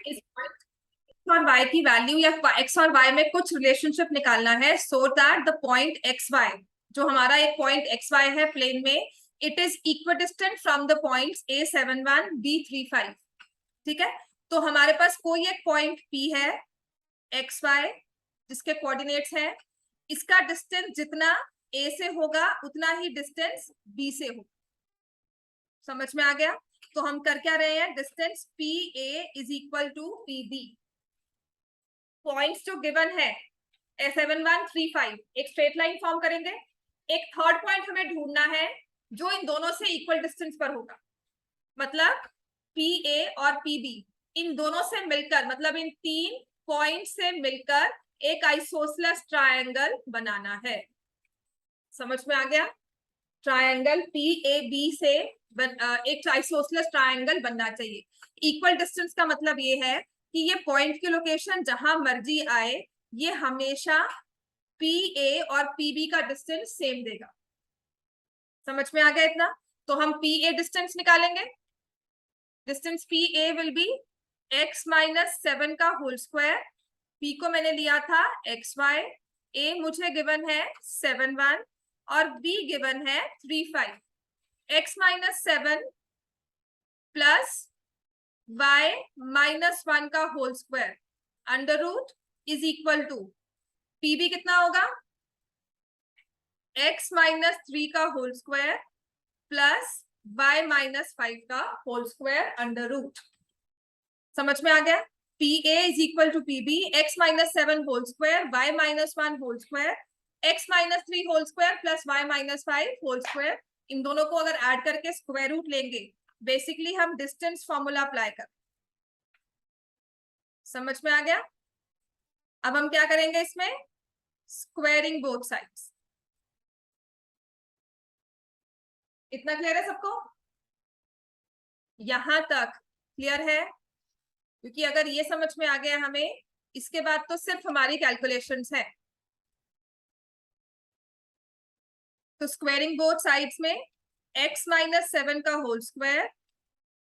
इस एक्स और वाई की वैल्यू या एक्स और वाई में कुछ रिलेशनशिप निकालना है, so that the point x y, जो हमारा एक पॉइंट एक्स वाई है प्लेन में, it is equidistant from the points A71 B35। ठीक है, तो हमारे पास कोई एक पॉइंट P है एक्स वाई जिसके कोऑर्डिनेट्स हैं, इसका डिस्टेंस जितना A से होगा उतना ही डिस्टेंस B से होगा। समझ में आ गया? तो हम कर क्या रहे हैं, distance P A is equal to P B. Points जो गिवन है A7135, एक स्ट्रेट लाइन फॉर्म करेंगे। एक थर्ड पॉइंट हमें ढूंढना है जो इन दोनों से इक्वल डिस्टेंस पर होगा, मतलब पी ए और पी बी, इन दोनों से मिलकर, मतलब इन तीन पॉइंट से मिलकर एक आइसोसेलेस ट्रायंगल बनाना है। समझ में आ गया? ट्रायंगल पी ए बी से एक आइसोसेलेस ट्रायंगल बनना चाहिए। इक्वल डिस्टेंस का मतलब ये है कि ये पॉइंट की लोकेशन जहां मर्जी आए, ये हमेशा पी ए और पी बी का डिस्टेंस सेम देगा। समझ में आ गया इतना? तो हम पी ए डिस्टेंस निकालेंगे। Distance P A will be x-7 का होल स्क्वायर। पी को मैंने लिया था xy, ए मुझे गिवन है 71 और बी गिवन है 35। x-7 प्लस y-1 का whole square under root is equal to PB कितना होगा, x-3 का होल स्क्वायर प्लस y-5 का होल स्क्वायर अंडर रूट। समझ में आ गया? P A is equal to P B, x-7 whole square, y-1 whole square, x-3 whole square plus y-5 whole square. इन दोनों को अगर ऐड करके स्क्वायर रूट लेंगे, बेसिकली हम डिस्टेंस फॉर्मूला अप्लाई कर। समझ में आ गया? अब हम क्या करेंगे इसमें, स्क्वायरिंग बोथ साइड्स। इतना क्लियर है सबको? यहां तक क्लियर है? क्योंकि अगर ये समझ में आ गया हमें, इसके बाद तो सिर्फ हमारी कैलकुलेशंस है। तो स्क्वायरिंग बोथ साइड्स में x-7 का होल स्क्वायर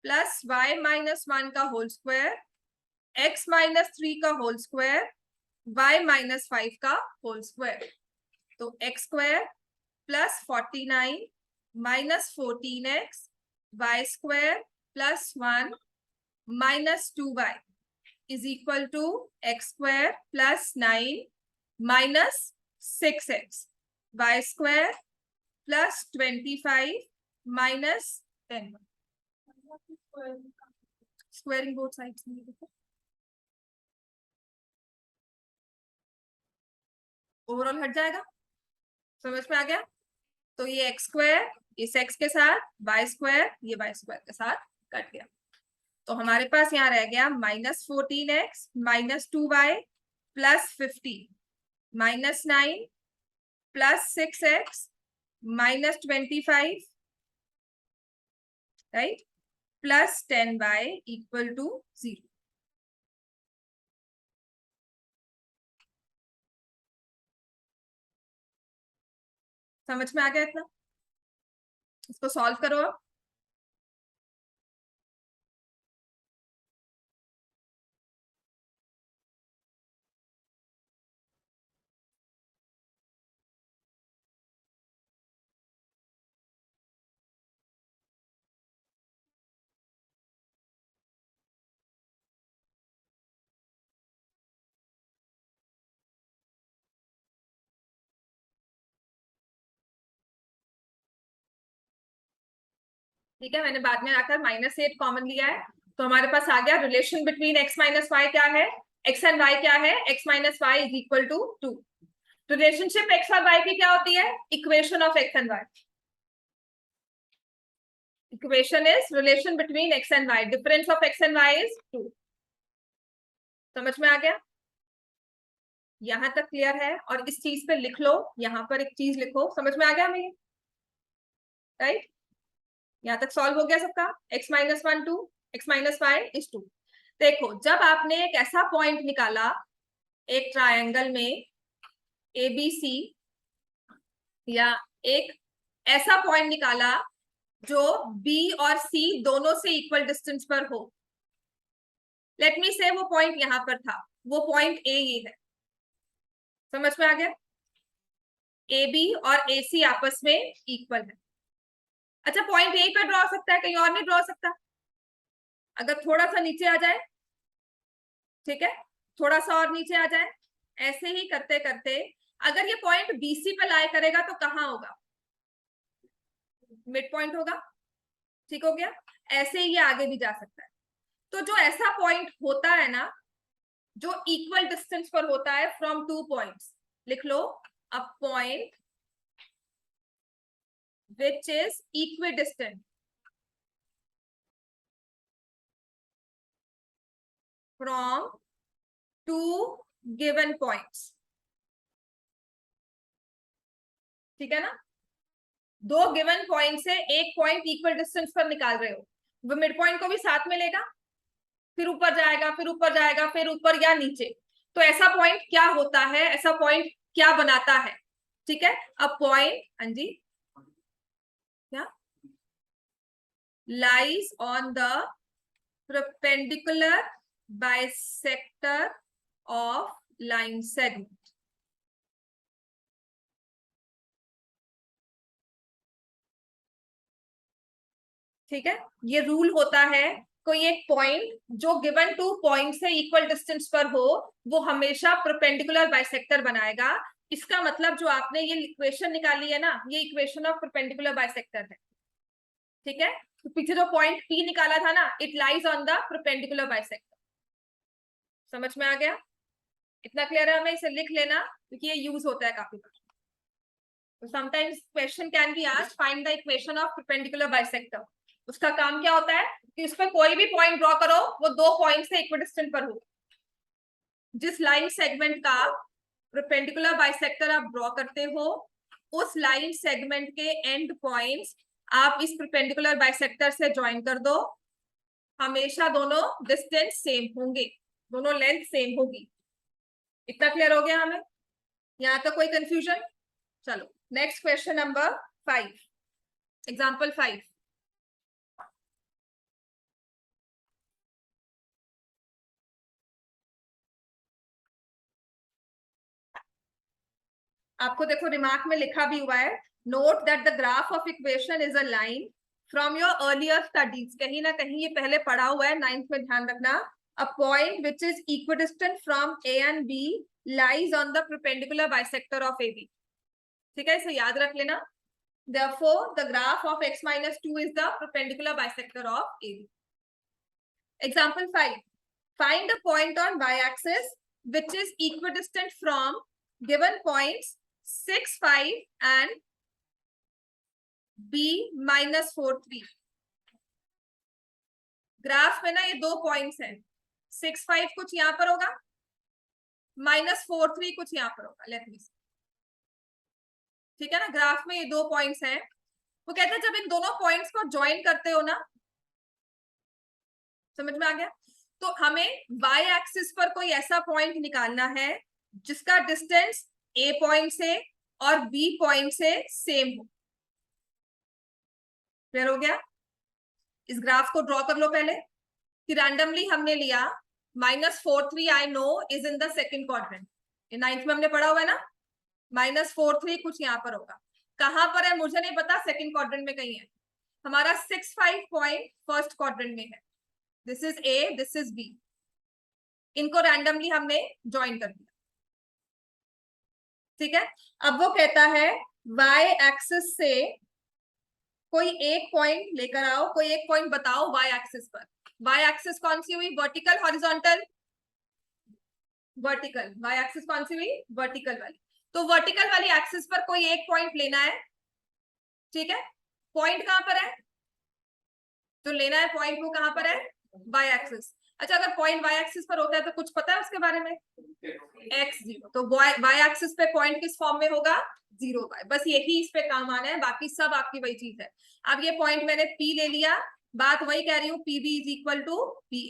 प्लस y-1 का होल स्क्वायर, x-3 का होल स्क्वायर, y-5 का होल स्क्वायर। तो x square plus 49 minus 14x, y square plus 1 minus 2y is equal to x square plus 9 minus 6x, y square plus 25 minus 10। Squaring both sides में देखो, overall हट जाएगा। समझ में आ गया? तो ये एक्स स्क्वायर इस एक्स के साथ, वाई स्क्वायर ये वाई स्क्वायर के साथ कट गया। तो हमारे पास यहाँ रह गया -14x minus 2y plus 50 minus 9 plus 6x minus 25, right, plus 10y equal to 0। समझ में आ गया इतना? इसको सॉल्व करो अब। ठीक है, मैंने बाद में आकर -8 कॉमन लिया है, तो हमारे पास आ गया रिलेशन बिटवीन x-y क्या है, x एंड y क्या है, x-y is equal to 2। Relationship x और y की क्या होती है, equation of x and y। Equation is relation between x and y, difference of x and y is 2। समझ में आ गया? यहां तक क्लियर है? और इस चीज पे लिख लो, यहां पर एक चीज लिखो। समझ में आ गया हमें? राइट, यहां तक सॉल्व हो गया सबका। x-1 2, x-5 is 2। देखो, जब आपने एक ऐसा पॉइंट निकाला एक ट्रायंगल में ABC, या एक ऐसा पॉइंट निकाला जो B और C दोनों से इक्वल डिस्टेंस पर हो, लेट मी से वो पॉइंट यहां पर था, वो पॉइंट ए ये है, समझ में आ गया? ए बी और ए सी आपस में इक्वल है। अच्छा, पॉइंट यहीं पर ड्रॉ हो सकता है, कहीं और नहीं ड्रॉ हो सकता? अगर थोड़ा सा नीचे आ जाए, ठीक है, थोड़ा सा और नीचे आ जाए, ऐसे ही करते करते अगर ये पॉइंट बीसी पे लाई करेगा तो कहाँ होगा? मिड पॉइंट होगा। ठीक हो गया? ऐसे ही ये आगे भी जा सकता है। तो जो ऐसा पॉइंट होता है ना, जो इक्वल डिस्टेंस पर होता है फ्रॉम टू पॉइंट्स, लिख लो, a point which is equidistant from two given points. ठीक है ना? दो गिवन पॉइंट से एक पॉइंट इक्वल डिस्टेंस पर निकाल रहे हो, वो मिड पॉइंट को भी साथ में लेगा, फिर ऊपर जाएगा, फिर ऊपर जाएगा, फिर ऊपर या नीचे। तो ऐसा पॉइंट क्या होता है, ऐसा पॉइंट क्या बनाता है? ठीक है, अब पॉइंट, हाँ जी, क्या lies on the perpendicular bisector of line segment. ठीक है, ये रूल होता है, कोई एक पॉइंट जो गिवन टू पॉइंट से इक्वल डिस्टेंस पर हो, वो हमेशा परपेंडिकुलर बाइसेक्टर बनाएगा। इसका मतलब जो आपने ये इक्वेशन निकाली है ना, ये इक्वेशन ऑफ परपेंडिकुलर बाइसेक्टर है। ठीक है, तो पीछे जो पॉइंट पी निकाला था ना, it lies on the perpendicular bisector. समझ में आ गया? इतना क्लियर है? हमें इसे लिख लेना क्योंकि ये यूज होता है काफी बार। तो sometimes question can be asked, find the equation of perpendicular bisector. उसका काम क्या होता है कि उस पर कोई भी पॉइंट ड्रॉ करो, वो दो पॉइंट से इक्विडिस्टेंट पर हो। जिस लाइन सेगमेंट का परपेंडिकुलर बाइसेक्टर आप ड्रॉ करते हो, उस लाइन सेगमेंट के एंड पॉइंट्स आप इस परपेंडिकुलर बाइसेक्टर से ज्वाइन कर दो। हमेशा दोनों डिस्टेंस सेम होंगे, दोनों लेंथ सेम होगी। इतना क्लियर हो गया हमें? यहाँ तक कोई कंफ्यूजन? चलो नेक्स्ट क्वेश्चन नंबर 5, एग्जाम्पल 5। आपको देखो रिमार्क में लिखा भी हुआ है, note that the graph of equation is a line from your earlier studies. कहीं ना कहीं ये पहले पढ़ा हुआ है, 9th में, ध्यान रखना। A point which is equidistant from A and B lies on the perpendicular bisector of A B. ठीक है, इसे याद रख लेना। therefore the graph of x minus 2 is the perpendicular bisector of AB. Example 5, find a point on y-axis which is equidistant from given points 6 5 and b minus 4 3। Graph में ना ये दो पॉइंट्स हैं, 6 5 कुछ यहां पर होगा, -4 3 कुछ यहां पर होगा। लेट मी, ठीक है ना, ग्राफ में ये दो पॉइंट्स हैं। वो कहते हैं जब इन दोनों पॉइंट्स को ज्वाइन करते हो ना, समझ में आ गया? तो हमें y एक्सिस पर कोई ऐसा पॉइंट निकालना है जिसका डिस्टेंस a पॉइंट से और b पॉइंट से सेम हो। क्लियर हो गया? इस ग्राफ को ड्रॉ कर लो पहले कि रैंडमली हमने लिया -4 3, I know is in the second quadrant. ये 9th में हमने पढ़ा हुआ है ना, -4 3 कुछ यहां पर होगा। कहां पर है मुझे नहीं पता, सेकंड क्वाड्रेंट में कहीं है। हमारा 6 5 पॉइंट फर्स्ट क्वाड्रेंट में है। This is A, this is B. इनको रैंडमली हमने ज्वाइन कर दिया। ठीक है, अब वो कहता है y एक्सिस से कोई एक पॉइंट लेकर आओ, कोई एक पॉइंट बताओ y एक्सिस पर। y एक्सिस कौन सी हुई? Vertical, horizontal? Vertical. y axis कौन सी हुई? वर्टिकल वाली। तो वर्टिकल वाली एक्सिस पर कोई एक पॉइंट लेना है। ठीक है, पॉइंट कहां पर है? जो लेना है पॉइंट वो कहां पर है? y axis. अच्छा, अगर पॉइंट y एक्सिस पर होता है तो कुछ पता है उसके बारे में? x0। तो y एक्सिस पे पॉइंट किस फॉर्म में होगा? 0y। बस यही इस पे काम आना है, बाकी सब आपकी वही चीज है। अब ये पॉइंट मैंने p ले लिया, बात वही कह रही हूँ, pb is equal to pa।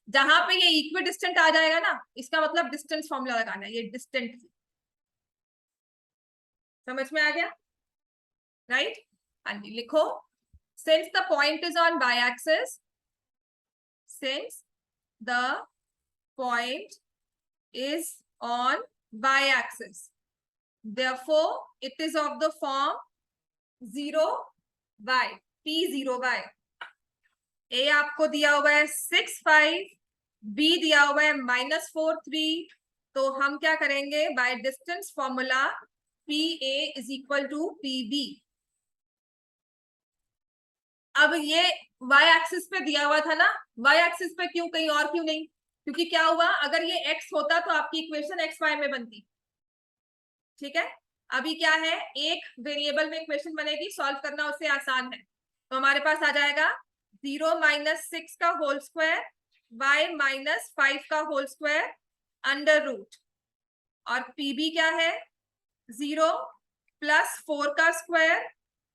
जहां पे ये इक्वी डिस्टेंट आ जाएगा ना, इसका मतलब डिस्टेंस फॉर्मूला लगाना है, ये डिस्टेंट। समझ में आ गया? राइट? हाँ जी, लिखो, since the point is on y axis, since the point is on y-axis. Therefore, it is of the form 0y, p0y. A आपको दिया हुआ है 6.5, B दिया हुआ है -4.3. तो हम क्या करेंगे? By distance formula PA is equal to PB. अब ये y एक्सिस पे दिया हुआ था ना, y एक्सिस पे क्यों, कहीं और क्यों नहीं? क्योंकि क्या हुआ, अगर ये x होता तो आपकी इक्वेशन xy में बनती. ठीक है, अभी क्या है, एक वेरिएबल में इक्वेशन बनेगी, सॉल्व करना उससे आसान है. तो हमारे पास आ जाएगा 0 - 6 का होल स्क्वायर y -5 का होल स्क्वायर अंडर रूट, और पीबी क्या है, 0 + 4 का स्क्वायर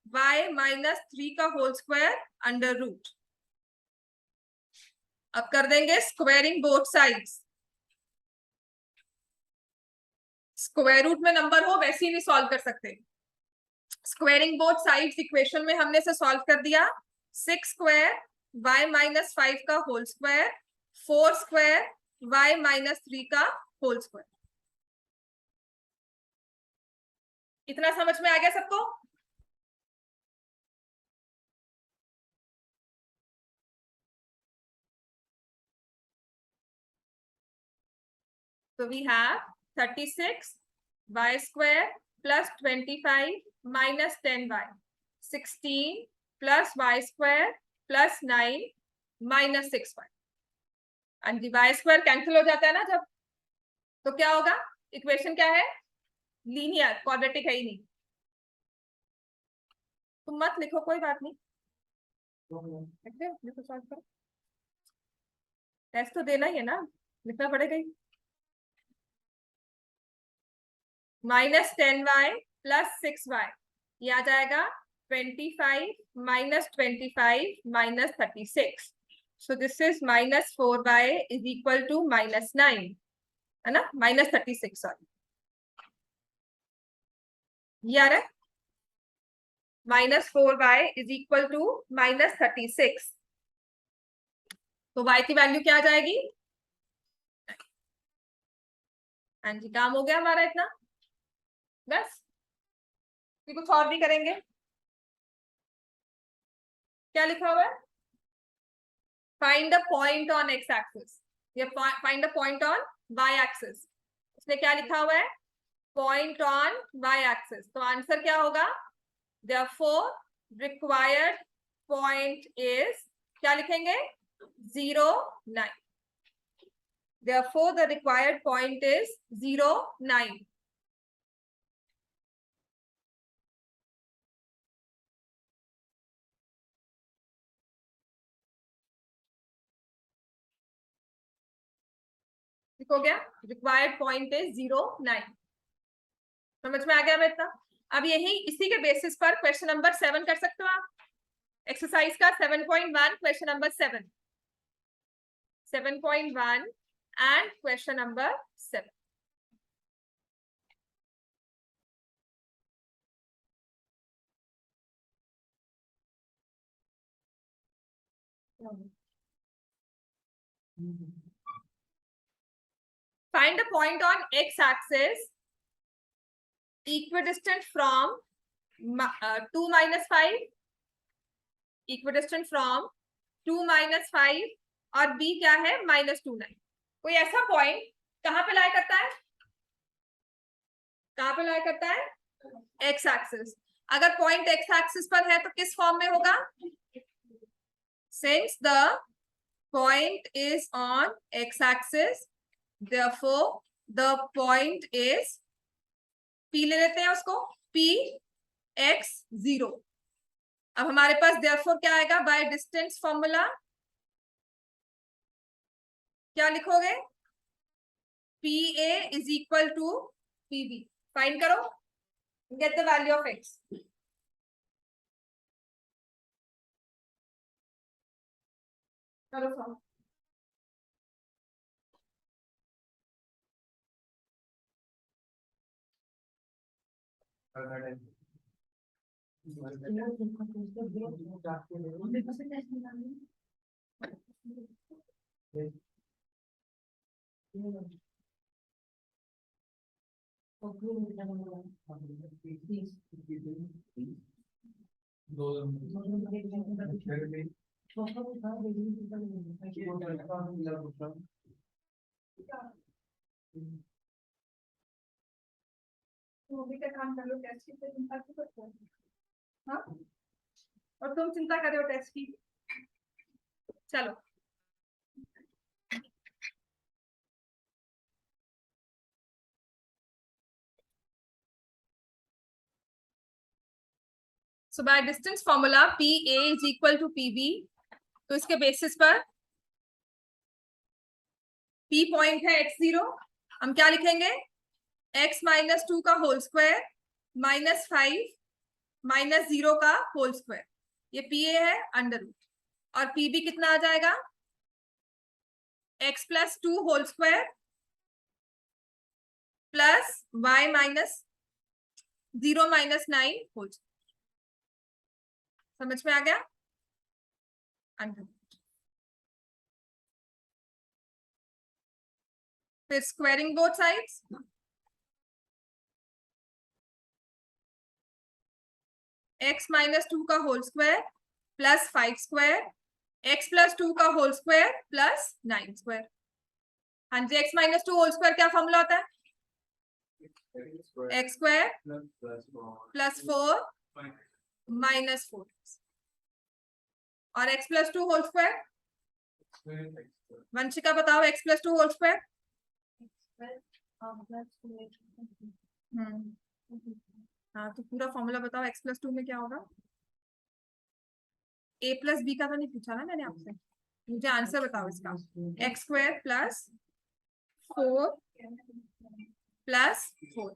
y -3 का होल स्क्वायर अंडर रूट. अब कर देंगे squaring both sides. Square root में नंबर हो वैसे ही भी सॉल्व कर सकते हैं. स्क्वायरिंग बोथ साइड्स इक्वेशन में हमने से सॉल्व कर दिया. 6 स्क्वायर y -5 का होल स्क्वायर, 4 स्क्वायर y -3 का होल स्क्वायर. इतना समझ में आ गया सबको? So we have 36 y square plus 25 minus 10y. 16 plus y square plus 9 minus 6y. and the y square cancel हो जाता है ना जब, तो क्या होगा? इक्वेशन क्या है? लीनियर, क्वाड्रेटिक है ही नहीं. तुम मत लिखो, कोई बात नहीं, लिखो, सॉल्व करो. टेस्ट तो देना ही है ना, लिखना पड़ेगा ही. -10y plus 6y, ये आ जाएगा 25 minus 25 minus 36. So this is -4y is equal to -9, है ना, -36. सॉरी, ये आ रहा है -4y is equal to -36. तो y की वैल्यू क्या आ जाएगी? हाँ जी, काम हो गया हमारा इतना, बस. कुछ और भी करेंगे? क्या लिखा हुआ है? Find the point on x axis, या find the point on y axis. इसमें क्या लिखा हुआ है? Point on y axis. तो आंसर क्या होगा? therefore required point is, क्या लिखेंगे? 0, 9. therefore the required point is 0, 9. ठीक हो गया? Required point is 0, 9. समझ में आ गया मैं इतना? अब यही इसी के बेसिस पर क्वेश्चन नंबर 7 कर सकते हो आप. एक्सरसाइज का 7.1 question number 7, 7.1 and question number 7. Find a point on x-axis equidistant from 2 - 5, equidistant from 2 - 5, और b क्या है? -2, 9. कोई ऐसा पॉइंट कहां पे लाई करता है? कहां पे लाई करता है? x axis. अगर पॉइंट x एक्सिस पर है तो किस फॉर्म में होगा? Since the point is on x axis, therefore the point is p, ले लेते हैं उसको, p x 0. अब हमारे पास therefore क्या आएगा? बाय डिस्टेंस फॉर्मूला क्या लिखोगे? PA is equal to PB. Find करो, get the value of x. करो सॉल्व. मूवी का काम कर लो, टेस्ट की चिंता क्यों करते हो? हाँ, और तुम चिंता कर रहे हो टेस्ट की। चलो, so by distance formula P A is equal to P B. तो इसके बेसिस पर पी पॉइंट है x0, हम क्या लिखेंगे? x माइनस 2 का होल स्क्वायर माइनस 5 माइनस 0 का होल स्क्वायर, ये पी ए है अंडर रूट। और पी बी कितना आ जाएगा? x plus 2 whole square plus y minus 0 minus 9 whole square. समझ में आ गया? Under root. फिर squaring both sides, x minus 2 का whole square plus 5 square, x plus 2 का होल स्क्वायर प्लस 9 स्क्वायर। हाँ जी, x माइनस 2 होल स्क्वायर क्या फॉर्मूला होता है? x स्क्वायर प्लस 4 माइनस 4, और x plus 2 whole square. Vanshika बताओ, x प्लस 2 होल स्क्वायर। हाँ, तो पूरा फॉर्मूला बताओ, x प्लस 2 में क्या होगा? a प्लस बी का तो नहीं पूछा ना मैंने आपसे, मुझे आंसर बताओ इसका। x square plus 4 plus 4।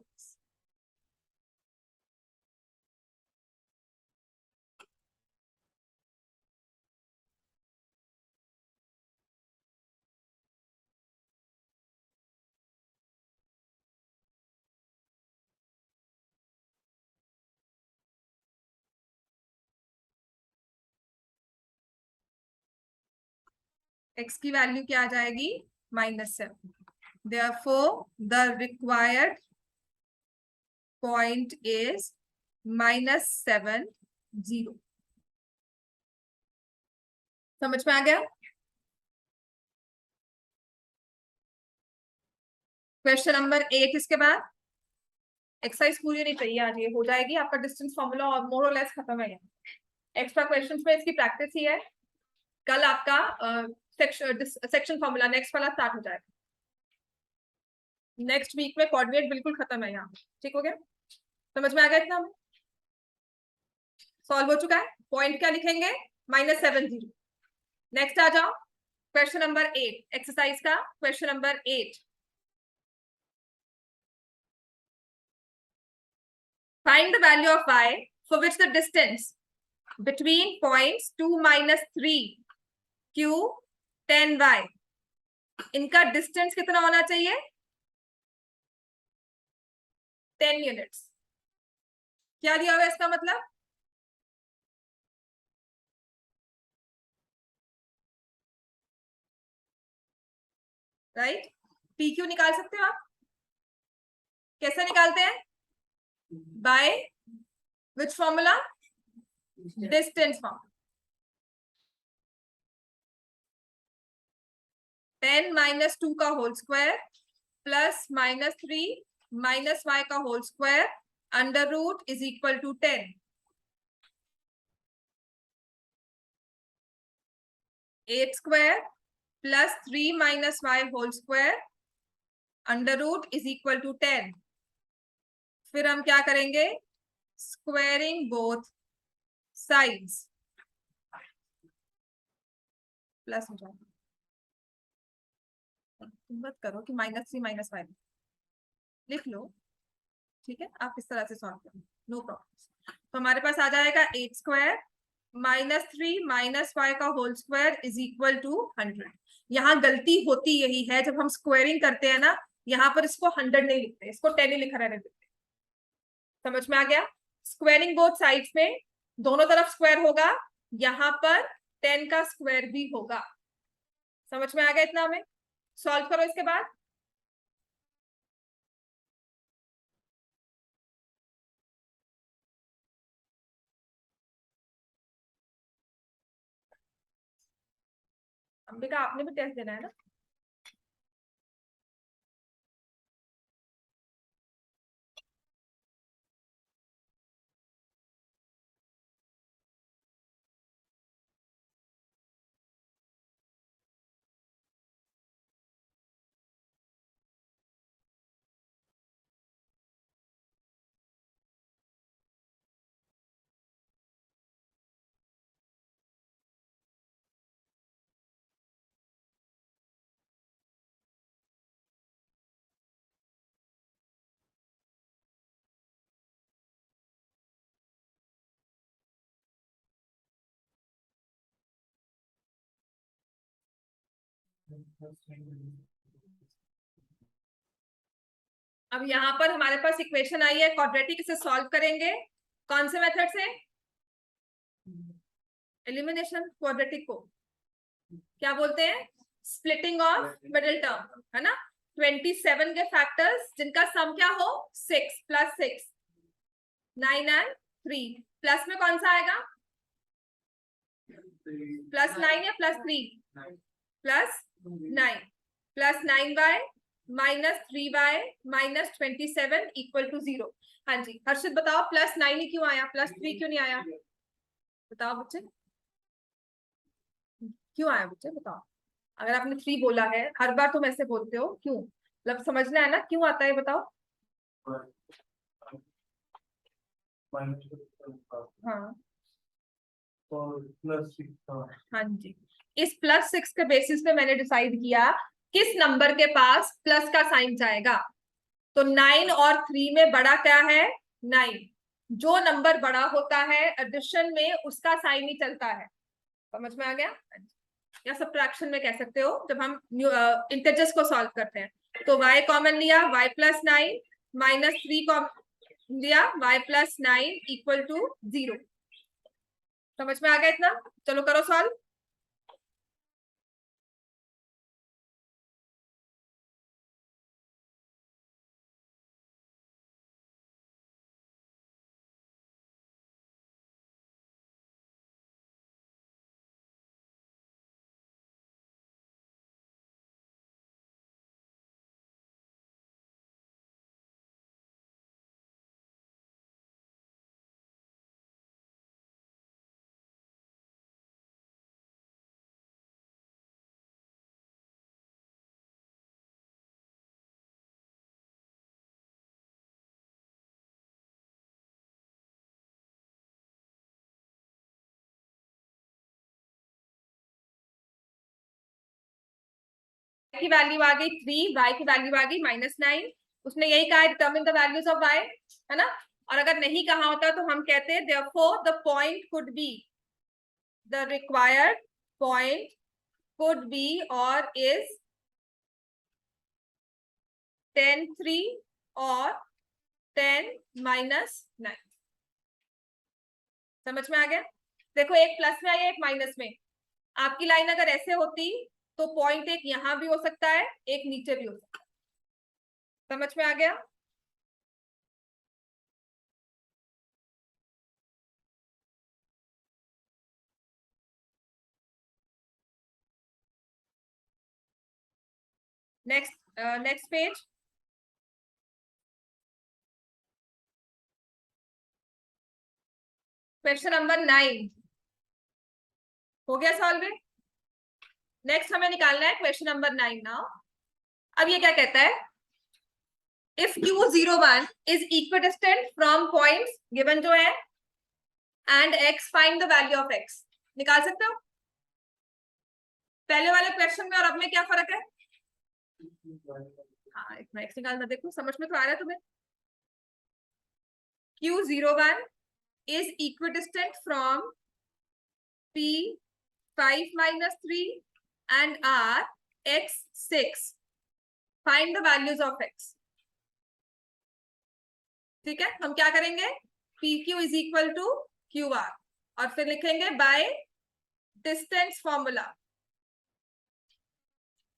x की वैल्यू क्या आ जाएगी? -7। Therefore, the required point is -7, 0। समझ में आ गया? क्वेश्चन नंबर 8 इसके बाद। एक्सरसाइज पूरी नहीं चाहिए आज, ये हो जाएगी आपका डिस्टेंस फॉर्मूला और मोर और लेस खत्म है। एक्स्ट्रा क्वेश्चंस में इसकी प्रैक्टिस ही है। कल आपका सेक्शन फॉर्मूला नेक्स्ट वाला स्टार्ट हो जाएगा। नेक्स्ट वीक में कोऑर्डिनेट बिल्कुल खत्म है यहाँ। ठीक हो गया? समझ में आ गया इतना? हमें सॉल्व हो चुका है। पॉइंट क्या लिखेंगे? -7, 0। नेक्स्ट आ जाओ, क्वेश्चन नंबर 8, एक्सरसाइज का question number 8। Find the value of y for which the distance between points 2 minus 3 q 10y, इनका डिस्टेंस कितना होना चाहिए? 10 यूनिट्स। क्या दिया हुआ है इसका मतलब? राइट, पी क्यू निकाल सकते हो आप। कैसे निकालते हैं? By which formula? Distance formula. 10 minus 2 का whole square plus -3 minus y का whole square under root is equal to 10। 8 square plus 3 minus y whole square under root is equal to 10। फिर हम क्या करेंगे? स्क्वायरिंग बोथ साइड्स, प्लस हो जाएगा। तुम मत करो कि -3 माइनस 5 लिख लो, ठीक है? आप इस तरह से सॉल्व करो, नो प्रॉब्लम। तो हमारे पास आ जाएगा 8 स्क्वायर -3 माइनस y का whole square is equal to 100। यहाँ गलती होती यही है, जब हम स्क्वायरिंग करते हैं ना, यहाँ पर इसको 100 नहीं लिखते, इसको 10 ही लिखा रहने देते। समझ में आ गया? स्क्वायरिंग बोथ साइड्स में दोनों तरफ स्क्वायर होगा, यहाँ पर 10 का स्क्वायर भी होगा। समझ में आ गया इतना? हमें सॉल्व करो इसके बाद। अंबिका आपने भी टेस्ट देना है ना? अब यहाँ पर हमारे पास इक्वेशन आई है क्वाड्रेटिक, इसे सॉल्व करेंगे कौन से मेथड से? एलिमिनेशन। क्वाड्रेटिक को क्या बोलते हैं? स्प्लिटिंग ऑफ मिडिल टर्म, है ना? 27 के फैक्टर्स जिनका सम क्या हो? 6 + 6, 9 एंड 3। प्लस में कौन सा आएगा? +9 या +3? +9। +9y -3y -27 = 0। हाँ जी, हर्षित बताओ +9 ही क्यों आया, +3 क्यों नहीं आया? बताओ बच्चे, क्यों आया बच्चे बताओ। अगर आपने 3 बोला है, हर बार तुम ऐसे बोलते हो, क्यों? मतलब समझना है ना क्यों आता है, बताओ। हाँ हाँ जी, इस +6 के बेसिस पे मैंने डिसाइड किया किस नंबर के पास प्लस का साइन जाएगा। तो 9 और 3 में बड़ा क्या है? 9। जो नंबर बड़ा होता है एडिशन में उसका साइन ही चलता है। समझ में आ गया? या सब्ट्रैक्शन में कह सकते हो जब हम इंटीजर्स को सॉल्व करते हैं। तो y कॉमन लिया, y +9 -3 कॉमन लिया, y +9 = 0। समझ में आ गया इतना? चलो करो सॉल्व। की वैल्यू आ गई 3, y की वैल्यू आ गई -9। उसने यही कहा determine the values of y, है ना? और अगर नहीं कहा होता तो हम कहते हैं therefore the point could be, the required point could be और इज 10 3 और 10 -9। समझ में आ गया? देखो एक प्लस में आई है, एक माइनस में। आपकी लाइन अगर ऐसे होती तो पॉइंट एक यहां भी हो सकता है, एक नीचे भी हो सकता है। समझ में आ गया? Next page. क्वेश्चन नंबर 9 हो गया सॉल्व। नेक्स्ट हमें निकालना है क्वेश्चन नंबर 9 नाउ। अब ये क्या कहता है? If Q01 is equidistant from points given जो है and x, find the value of x। निकाल सकते हो? पहले वाले क्वेश्चन में और अब में क्या फर्क है? हाँ, एक x निकालना, देखो समझ में तो आ रहा है तुम्हें? Q01 is equidistant from P5 - 3 and R x6. Find the values of x. ठीक है, हम क्या करेंगे? PQ = QR और फिर लिखेंगे बाय डिस्टेंस फॉर्मूला।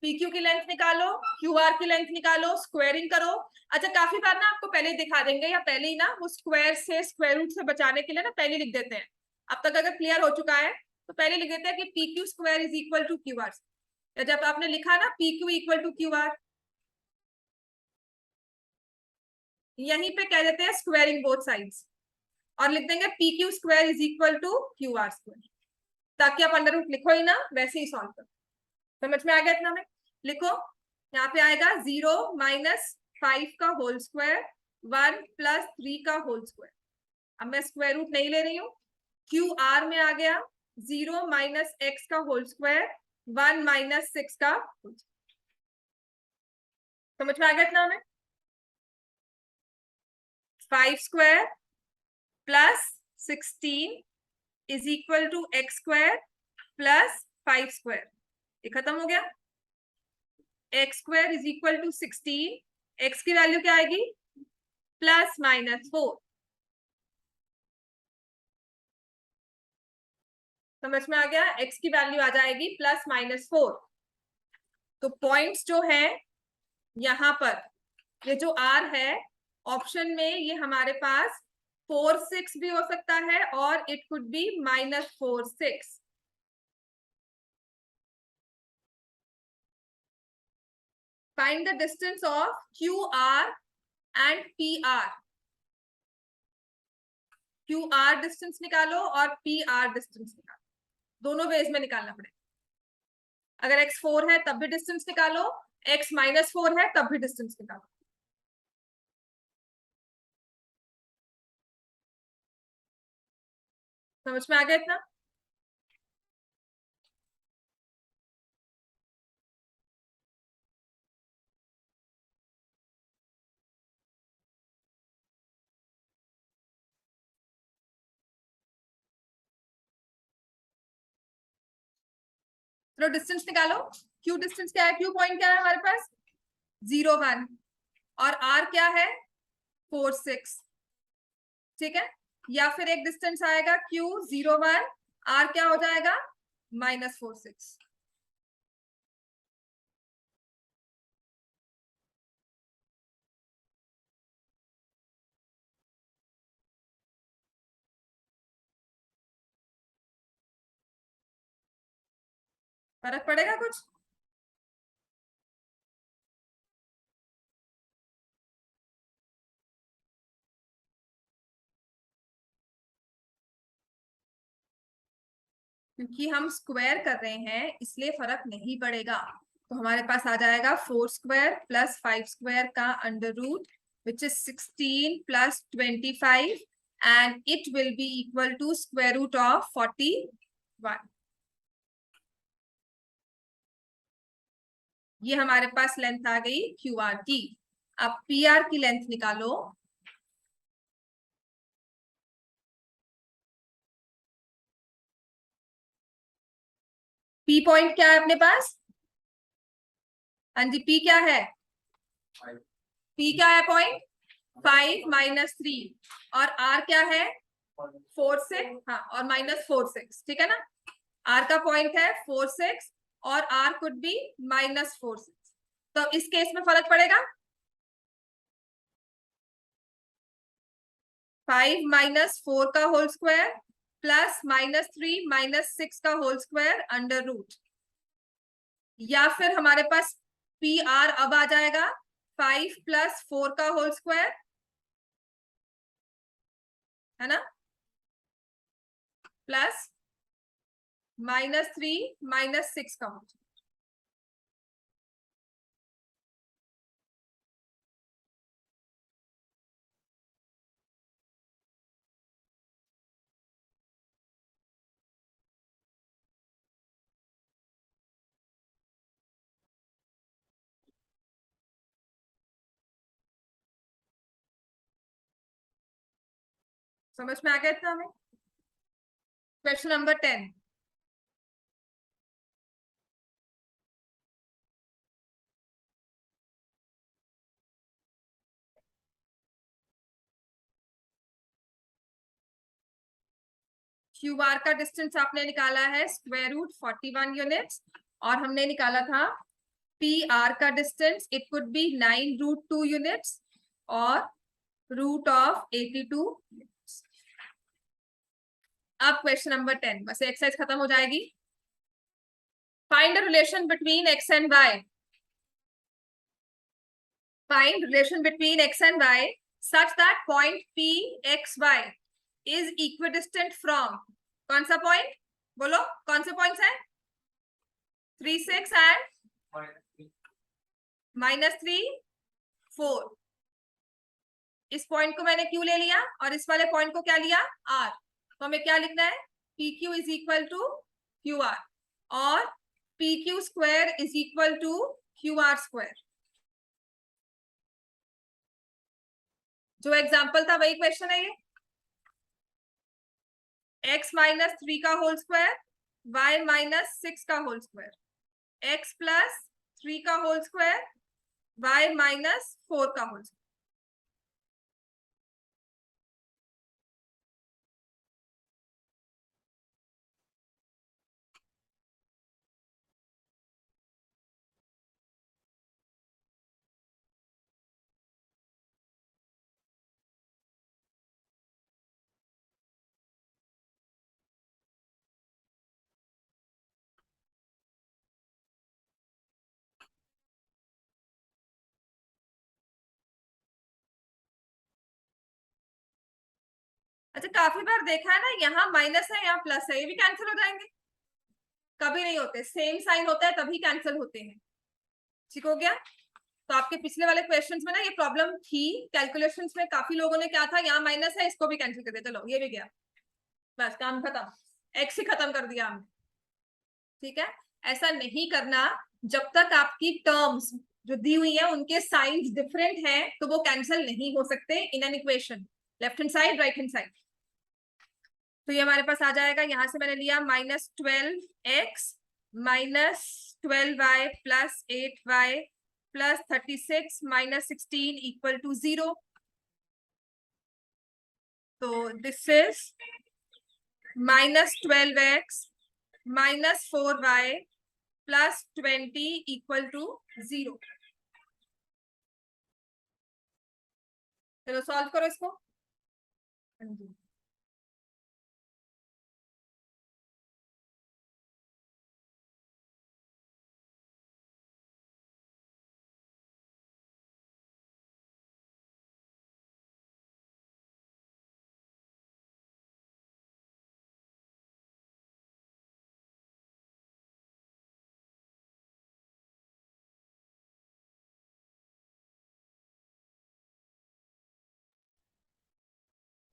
PQ की लेंथ निकालो, QR की लेंथ निकालो, स्क्वायरिंग करो। अच्छा, काफी बार ना आपको पहले ही दिखा देंगे या पहले ही ना वो स्क्वायर से, स्क्वायर रूट से बचाने के लिए ना पहले लिख देते हैं। अब तक अगर क्लियर हो चुका है तो पहले लिख देते हैं कि PQ² = QR। या जब आपने लिखा ना P Q equal to Q R, यहीं पे कह देते हैं स्क्वायरिंग बोथ साइड्स और लिख देंगे P Q square is equal to Q R square, ताकि आप अंडर रूट लिखो ही ना, वैसे ही सॉल्व करो। समझ में आ गया इतना में? लिखो, यहाँ पे आएगा 0 माइनस 5 का होल स्क्वायर 1 प्लस 3 का होल स्क्वायर। अब मैं स्क्वायर रूट नहीं ले रही हूँ, क्यू आर में आ गया 0 माइनस एक्स का होल स्क्वायर 1 माइनस 6 का होल स्क्वायर। समझ में आ गया इतना में? 5 square plus 16 is equal to X square plus 5 square, ये खत्म हो गया। X square is equal to 16, X की वैल्यू क्या आएगी? Plus minus 4। समझ में आ गया? एक्स की वैल्यू आ जाएगी प्लस माइनस 4। तो पॉइंट्स जो है यहाँ पर, ये जो आर है ऑप्शन में, ये हमारे पास 4 6 भी हो सकता है और it could B minus 4 6। Find the distance of Q R and P R. Q R distance निकालो और पी आर डिस्टेंस निकालो, दोनों वेज में निकालना पड़ेगा। अगर x 4 है तब भी डिस्टेंस निकालो, x माइनस 4 है तब भी डिस्टेंस निकालो। समझ में आ गया इतना? चलो डिस्टेंस निकालो। क्यू डिस्टेंस क्या है? क्यू पॉइंट क्या है हमारे पास? 0 1 और r क्या है? 4 6। ठीक है, या फिर एक डिस्टेंस आएगा q 0 1, r क्या हो जाएगा? माइनस 4 6। फर्क पड़ेगा कुछ? क्योंकि हम स्क्वायर कर रहे हैं इसलिए फर्क नहीं पड़ेगा। तो हमारे पास आ जाएगा 4 स्क्वायर प्लस 5 स्क्वायर का under root which is 16 plus 25 and it will be equal to square root of 41। ये हमारे पास लेंथ आ गई क्यू आर की। अब पी आर की लेंथ निकालो। पी पॉइंट क्या है अपने पास? हाँ जी, पी क्या है? पी क्या है पॉइंट? 5 माइनस 3 और आर क्या है? 4 6। हाँ, और माइनस 4 6। ठीक है ना? आर का पॉइंट है 4 6 और आर कुड बी माइनस 4 6। तो इस केस में फर्क पड़ेगा। 5 माइनस 4 का whole square plus minus 3 minus 6 का होल स्क्वायर अंडर रूट, या फिर हमारे पास पी आर अब आ जाएगा 5 प्लस 4 का होल स्क्वायर, है ना, प्लस माइनस 3 माइनस 6 का होल। समझ में आ गया इतना हमें? Question number 10। क्यू आर का डिस्टेंस आपने निकाला है स्क्वायर रूट 41 यूनिट्स और हमने निकाला था पी आर का distance, it could be 9 root 2 units और रूट ऑफ 82। अब क्वेश्चन नंबर 10, बस एक्सरसाइज खत्म हो जाएगी। Find a relation between x and y. Find relation between x and y such that point P x y is equidistant from. कौन सा point? बोलो कौन से points है? 3 6 and -3 4. इस पॉइंट को मैंने क्यू ले लिया और इस वाले पॉइंट को क्या लिया आर. तो हमें क्या लिखना है? P Q is equal to Q R और P Q square is equal to Q R square. जो एग्जाम्पल था वही क्वेश्चन है ये. x माइनस 3 का होल स्क्वायर, y माइनस 6 का होल स्क्वायर, x प्लस 3 का होल स्क्वायर, y माइनस 4 का होल स्क्वायर. अच्छा, काफी बार देखा है ना, यहाँ माइनस है यहाँ प्लस है, ये भी कैंसिल हो जाएंगे. कभी नहीं होते, सेम साइन होता है तभी कैंसिल होते हैं. ठीक हो गया. तो आपके पिछले वाले क्वेश्चंस में ना ये प्रॉब्लम थी. कैलकुलेशंस में काफी लोगों ने क्या था, यहाँ माइनस है इसको भी कैंसिल कर दिया, चलो ये भी गया, बस काम खत्म, एक्स ही खत्म कर दिया हमने. ठीक है, ऐसा नहीं करना. जब तक आपकी टर्म्स जो दी हुई है उनके साइंस डिफरेंट हैं तो वो कैंसिल नहीं हो सकते in an equation, left hand side right hand side. तो ये हमारे पास आ जाएगा, यहां से मैंने लिया -12x -12y plus 8y plus 36 -16 equal to 0. तो this is -12x -4y plus 20 equal to 0. चलो सॉल्व करो इसको.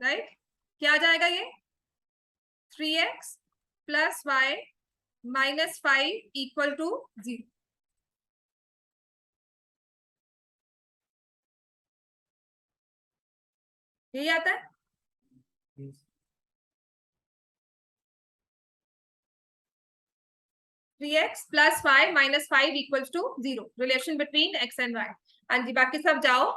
राइट, क्या आ जाएगा ये? 3x plus y -5 equal to 0. यही आता है. 3x plus y -5 equals to 0. Relation between x and y. हाँ जी, बाकी सब जाओ